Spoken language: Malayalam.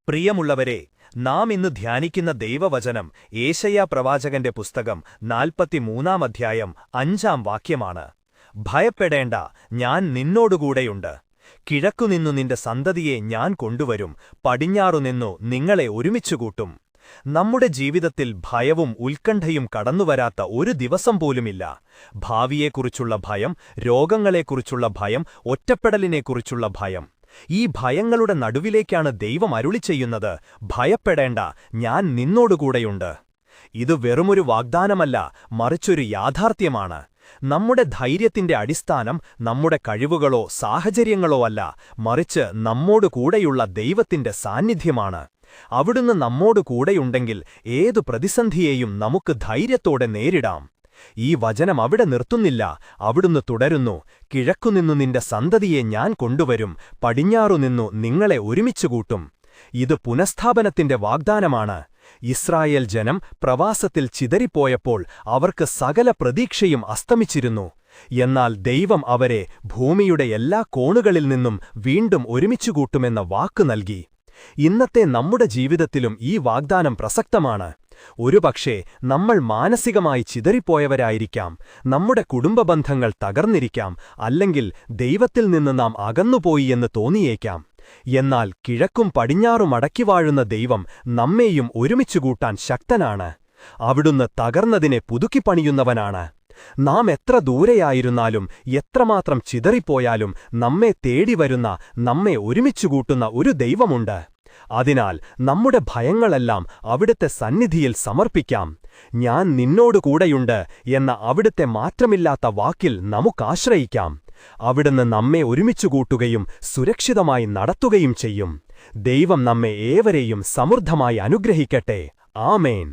പ്രിയമുള്ളവരെ, നാം ഇന്ന് ധ്യാനിക്കുന്ന ദൈവവചനം യേശയ്യാ പ്രവാചകന്റെ പുസ്തകം 43-ാം അധ്യായം 5-ാം വാക്യമാണ്. ഭയപ്പെടേണ്ട, ഞാൻ നിന്നോടുകൂടെയുണ്ട്. കിഴക്കുനിന്നു നിന്റെ സന്തതിയെ ഞാൻ കൊണ്ടുവരും, പടിഞ്ഞാറുനിന്നു നിങ്ങളെ ഒരുമിച്ചുകൂട്ടും. നമ്മുടെ ജീവിതത്തിൽ ഭയവും ഉത്കണ്ഠയും കടന്നുവരാത്ത ഒരു ദിവസം പോലുമില്ല. ഭാവിയെക്കുറിച്ചുള്ള ഭയം, രോഗങ്ങളെക്കുറിച്ചുള്ള ഭയം, ഒറ്റപ്പെടലിനെക്കുറിച്ചുള്ള ഭയം. ഈ ഭയങ്ങളുടെ നടുവിലേക്കാണ് ദൈവം അരുളിച്ചെയ്യുന്നത്, ഭയപ്പെടേണ്ട, ഞാൻ നിന്നോടുകൂടെയുണ്ട്. ഇത് വെറുമൊരു വാഗ്ദാനമല്ല, മറിച്ചൊരു യാഥാർത്ഥ്യമാണ്. നമ്മുടെ ധൈര്യത്തിന്റെ അടിസ്ഥാനം നമ്മുടെ കഴിവുകളോ സാഹചര്യങ്ങളോ അല്ല, മറിച്ച് നമ്മോടു കൂടെയുള്ള ദൈവത്തിന്റെ സാന്നിധ്യമാണ്. അവിടുന്ന് നമ്മോടു കൂടെയുണ്ടെങ്കിൽ ഏതു പ്രതിസന്ധിയെയും നമുക്ക് ധൈര്യത്തോടെ നേരിടാം. ഈ വചനം അവിടെ നിർത്തുന്നില്ല, അവിടുന്ന് തുടരുന്നു. കിഴക്കുനിന്നു നിന്റെ സന്തതിയെ ഞാൻ കൊണ്ടുവരും, പടിഞ്ഞാറുനിന്നു നിങ്ങളെ ഒരുമിച്ചുകൂട്ടും. ഇത് പുനഃസ്ഥാപനത്തിന്റെ വാഗ്ദാനമാണ്. ഇസ്രായേൽ ജനം പ്രവാസത്തിൽ ചിതറിപ്പോയപ്പോൾ അവർക്ക് സകല പ്രതീക്ഷയും അസ്തമിച്ചിരുന്നു. എന്നാൽ ദൈവം അവരെ ഭൂമിയുടെ എല്ലാ കോണുകളിൽ നിന്നും വീണ്ടും ഒരുമിച്ചുകൂട്ടുമെന്ന വാക്ക് നൽകി. ഇന്നത്തെ നമ്മുടെ ജീവിതത്തിലും ഈ വാഗ്ദാനം പ്രസക്തമാണ്. ഒരുപക്ഷേ നമ്മൾ മാനസികമായി ചിതറിപ്പോയവരായിരിക്കാം, നമ്മുടെ കുടുംബബന്ധങ്ങൾ തകർന്നിരിക്കാം, അല്ലെങ്കിൽ ദൈവത്തിൽ നിന്ന് നാം അകന്നുപോയി എന്ന് തോന്നിയേക്കാം. എന്നാൽ കിഴക്കും പടിഞ്ഞാറും അടക്കി വാഴുന്ന ദൈവം നമ്മെയും ഒരുമിച്ചുകൂട്ടാൻ ശക്തനാണ്. അവിടുന്ന് തകർന്നതിനെ പുതുക്കിപ്പണിയുന്നവനാണ്. നാം എത്ര ദൂരെയായിരുന്നാലും എത്രമാത്രം ചിതറിപ്പോയാലും നമ്മെ തേടിവരുന്ന, നമ്മെ ഒരുമിച്ചുകൂട്ടുന്ന ഒരു ദൈവമുണ്ട്. അതിനാൽ നമ്മുടെ ഭയങ്ങളെല്ലാം അവിടുത്തെ സന്നിധിയിൽ സമർപ്പിക്കാം. ഞാൻ നിന്നോടുകൂടെയുണ്ട് എന്ന അവിടുത്തെ മാറ്റമില്ലാത്ത വാക്കിൽ നമുക്കാശ്രയിക്കാം. അവിടുന്ന് നമ്മെ ഒരുമിച്ചുകൂട്ടുകയും സുരക്ഷിതമായി നടത്തുകയും ചെയ്യും. ദൈവം നമ്മെ ഏവരെയും സമൃദ്ധമായി അനുഗ്രഹിക്കട്ടെ. ആമേൻ.